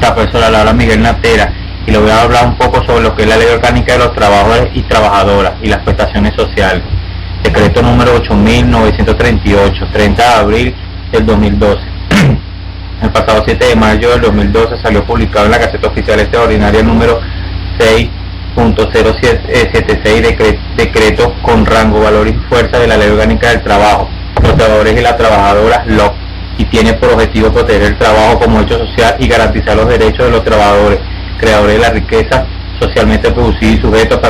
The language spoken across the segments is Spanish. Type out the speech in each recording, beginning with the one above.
está? Profesora, le habla Miguel Natera y le voy a hablar un poco sobre lo que es la Ley Orgánica de los Trabajadores y Trabajadoras y las prestaciones sociales. Decreto número 8.938, 30 de abril del 2012. El pasado 7 de mayo del 2012 salió publicado en la Gaceta Oficial Extraordinaria número 6.076, decreto con rango, valor y fuerza de la Ley Orgánica del Trabajo, los trabajadores y las trabajadoras LOC, y tiene por objetivo proteger el trabajo como hecho social y garantizar los derechos de los trabajadores, creadores de la riqueza socialmente producida y sujetos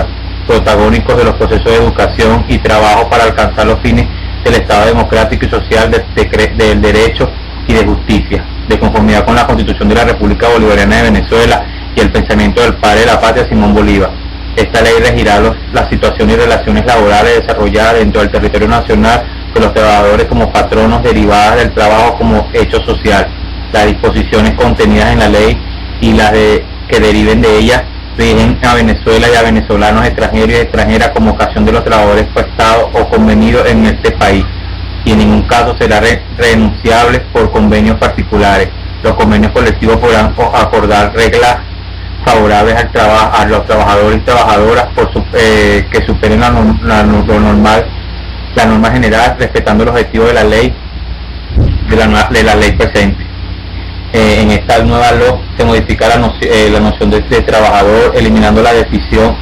protagónicos de los procesos de educación y trabajo para alcanzar los fines del Estado democrático y social del derecho y de justicia, de conformidad con la Constitución de la República Bolivariana de Venezuela y el pensamiento del padre de la patria, Simón Bolívar. Esta ley regirá las situaciones y relaciones laborales desarrolladas dentro del territorio nacional de los trabajadores como patronos, derivadas del trabajo como hecho social. Las disposiciones contenidas en la ley y las que deriven de ella rigen a Venezuela y a venezolanos extranjeros y extranjeras como ocasión de los trabajadores prestados o convenidos en este país, y en ningún caso será renunciables por convenios particulares. Los convenios colectivos podrán acordar reglas favorables a los trabajadores y trabajadoras que superen la norma general, respetando el objetivo de la ley presente. En esta nueva ley se modifica la noción de trabajador, eliminando la definición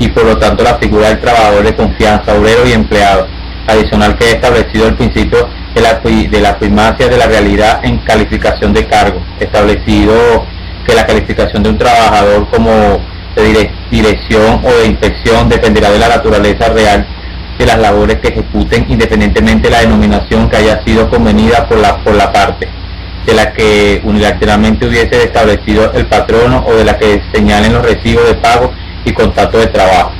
y por lo tanto la figura del trabajador de confianza, obrero y empleado. Adicional que he establecido el principio de la primacia de la realidad en calificación de cargo, establecido que la calificación de un trabajador como de dirección o de inspección dependerá de la naturaleza real de las labores que ejecuten, independientemente de la denominación que haya sido convenida por la parte, de la que unilateralmente hubiese establecido el patrono o de la que señalen los recibos de pago y contratos de trabajo.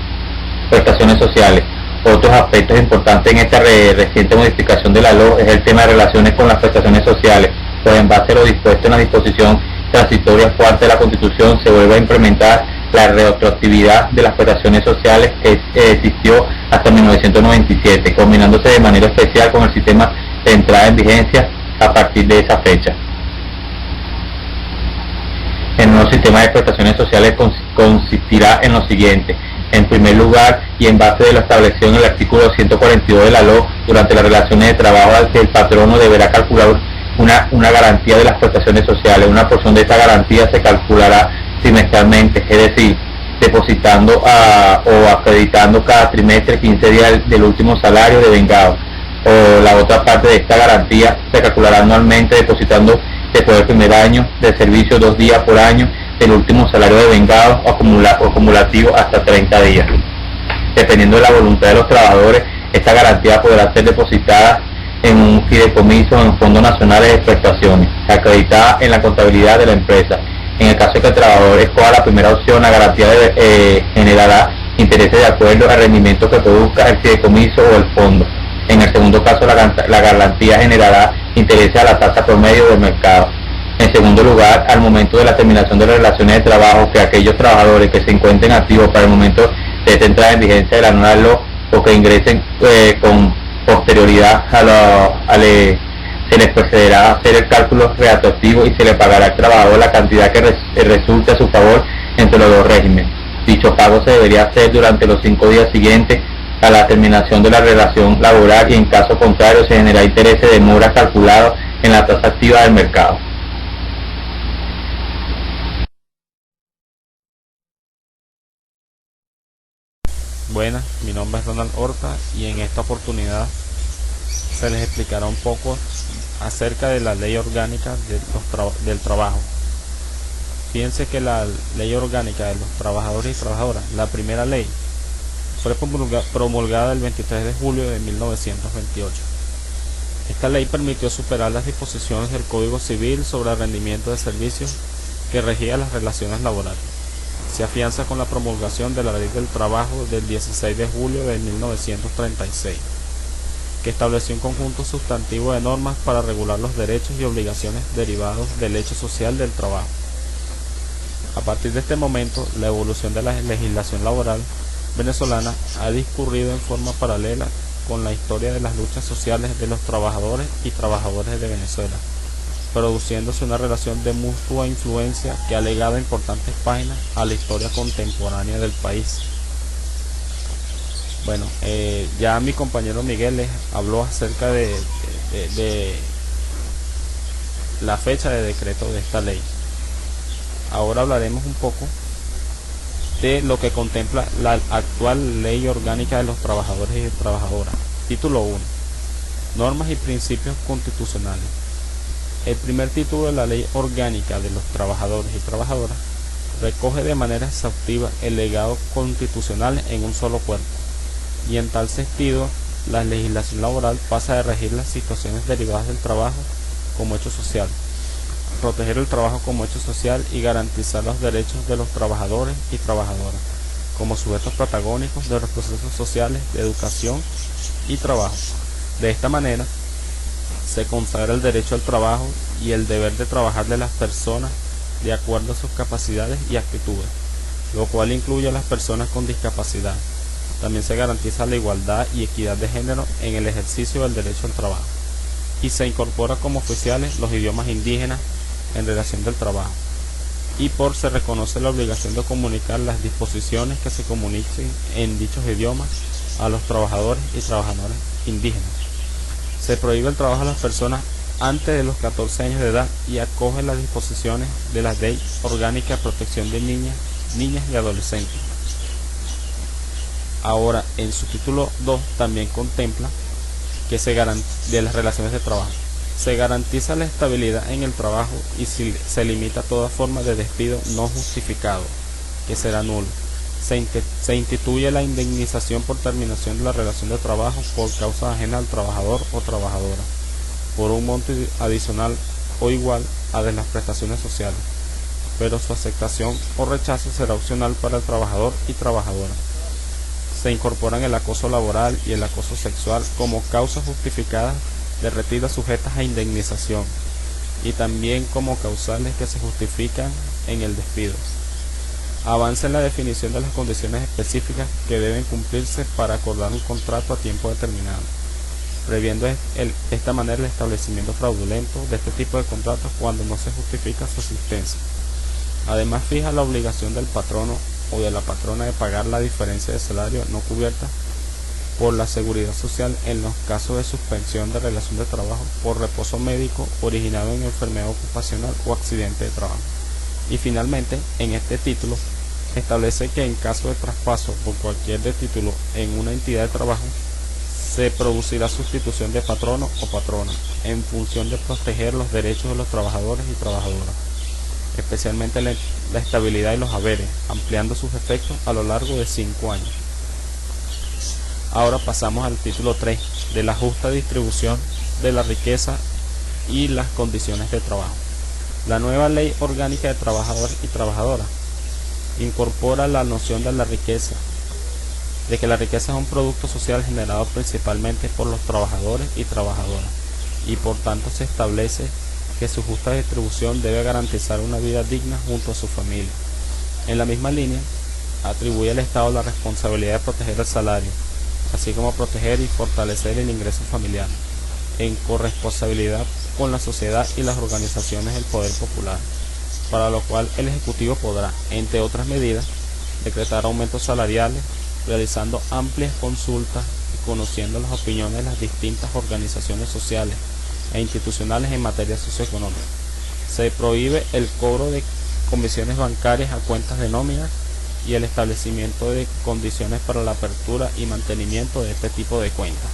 Prestaciones sociales. Otros aspectos importantes en esta reciente modificación de la ley es el tema de relaciones con las prestaciones sociales, pues en base a lo dispuesto en la disposición transitoria cuarta de la Constitución se vuelve a implementar la retroactividad de las prestaciones sociales que existió hasta 1997, combinándose de manera especial con el sistema de entrada en vigencia a partir de esa fecha. El nuevo sistema de prestaciones sociales consistirá en lo siguiente. En primer lugar, y en base de lo establecido en el artículo 142 de la ley, durante las relaciones de trabajo el patrono deberá calcular una garantía de las prestaciones sociales. Una porción de esta garantía se calculará trimestralmente, es decir, depositando o acreditando cada trimestre 15 días del último salario de vengado, o la otra parte de esta garantía se calculará anualmente depositando después del primer año de servicio 2 días por año del último salario de vengado o acumulativo hasta 30 días. Dependiendo de la voluntad de los trabajadores, esta garantía podrá ser depositada en un fideicomiso o en fondos nacionales de prestaciones, acreditada en la contabilidad de la empresa. En el caso de que el trabajador escoja la primera opción, la garantía generará intereses de acuerdo al rendimiento que produzca el fideicomiso o el fondo. En el segundo caso, la garantía generará intereses a la tasa promedio del mercado. En segundo lugar, al momento de la terminación de las relaciones de trabajo, que aquellos trabajadores que se encuentren activos para el momento de esta entrada en vigencia de la nueva ley o que ingresen con posterioridad se les procederá a hacer el cálculo retroactivo y se le pagará al trabajador la cantidad que resulte a su favor entre los dos regímenes. Dicho pago se debería hacer durante los 5 días siguientes a la terminación de la relación laboral, y en caso contrario se generará interés de demora calculado en la tasa activa del mercado. Buenas, mi nombre es Ronald Horta y en esta oportunidad se les explicará un poco acerca de la Ley Orgánica del Trabajo. Fíjense que la Ley Orgánica de los Trabajadores y Trabajadoras, la primera ley, fue promulgada el 23 de julio de 1928. Esta ley permitió superar las disposiciones del Código Civil sobre el rendimiento de servicios que regía las relaciones laborales. Se afianza con la promulgación de la Ley del Trabajo del 16 de julio de 1936, que estableció un conjunto sustantivo de normas para regular los derechos y obligaciones derivados del hecho social del trabajo. A partir de este momento, la evolución de la legislación laboral venezolana ha discurrido en forma paralela con la historia de las luchas sociales de los trabajadores y trabajadoras de Venezuela, produciéndose una relación de mutua influencia que ha legado importantes páginas a la historia contemporánea del país. Bueno, ya mi compañero Miguel les habló acerca de la fecha de decreto de esta ley. Ahora hablaremos un poco de lo que contempla la actual Ley Orgánica de los Trabajadores y Trabajadoras. Título 1. Normas y principios constitucionales. El primer título de la Ley Orgánica de los Trabajadores y Trabajadoras recoge de manera exhaustiva el legado constitucional en un solo cuerpo, y en tal sentido la legislación laboral pasa a regir las situaciones derivadas del trabajo como hecho social, proteger el trabajo como hecho social y garantizar los derechos de los trabajadores y trabajadoras como sujetos protagónicos de los procesos sociales de educación y trabajo. De esta manera se consagra el derecho al trabajo y el deber de trabajar de las personas de acuerdo a sus capacidades y actitudes, lo cual incluye a las personas con discapacidad. También se garantiza la igualdad y equidad de género en el ejercicio del derecho al trabajo, y se incorpora como oficiales los idiomas indígenas en relación del trabajo, y se reconoce la obligación de comunicar las disposiciones que se comuniquen en dichos idiomas a los trabajadores y trabajadoras indígenas. Se prohíbe el trabajo a las personas antes de los 14 años de edad y acoge las disposiciones de la Ley Orgánica de Protección de Niñas y Adolescentes. Ahora, en su título 2 también contempla que de las relaciones de trabajo. Se garantiza la estabilidad en el trabajo y se limita toda forma de despido no justificado, que será nulo. Se instituye la indemnización por terminación de la relación de trabajo por causa ajena al trabajador o trabajadora, por un monto adicional o igual a de las prestaciones sociales, pero su aceptación o rechazo será opcional para el trabajador y trabajadora. Se incorporan el acoso laboral y el acoso sexual como causas justificadas de retiro sujetas a indemnización, y también como causales que se justifican en el despido. Avanza en la definición de las condiciones específicas que deben cumplirse para acordar un contrato a tiempo determinado, previendo de esta manera el establecimiento fraudulento de este tipo de contratos cuando no se justifica su existencia. Además, fija la obligación del patrono o de la patrona de pagar la diferencia de salario no cubierta por la seguridad social en los casos de suspensión de relación de trabajo por reposo médico originado en enfermedad ocupacional o accidente de trabajo. Y finalmente, en este título, establece que en caso de traspaso por cualquier de título en una entidad de trabajo, se producirá sustitución de patrono o patrona en función de proteger los derechos de los trabajadores y trabajadoras, especialmente la estabilidad y los haberes, ampliando sus efectos a lo largo de 5 años. Ahora pasamos al título 3, de la justa distribución de la riqueza y las condiciones de trabajo. La nueva Ley Orgánica de Trabajadores y Trabajadoras incorpora la noción de la riqueza, de que la riqueza es un producto social generado principalmente por los trabajadores y trabajadoras, y por tanto se establece que su justa distribución debe garantizar una vida digna junto a su familia. En la misma línea, atribuye al Estado la responsabilidad de proteger el salario, así como proteger y fortalecer el ingreso familiar, en corresponsabilidad con la sociedad y las organizaciones del poder popular, para lo cual el Ejecutivo podrá, entre otras medidas, decretar aumentos salariales, realizando amplias consultas y conociendo las opiniones de las distintas organizaciones sociales e institucionales en materia socioeconómica. Se prohíbe el cobro de comisiones bancarias a cuentas de nómina y el establecimiento de condiciones para la apertura y mantenimiento de este tipo de cuentas.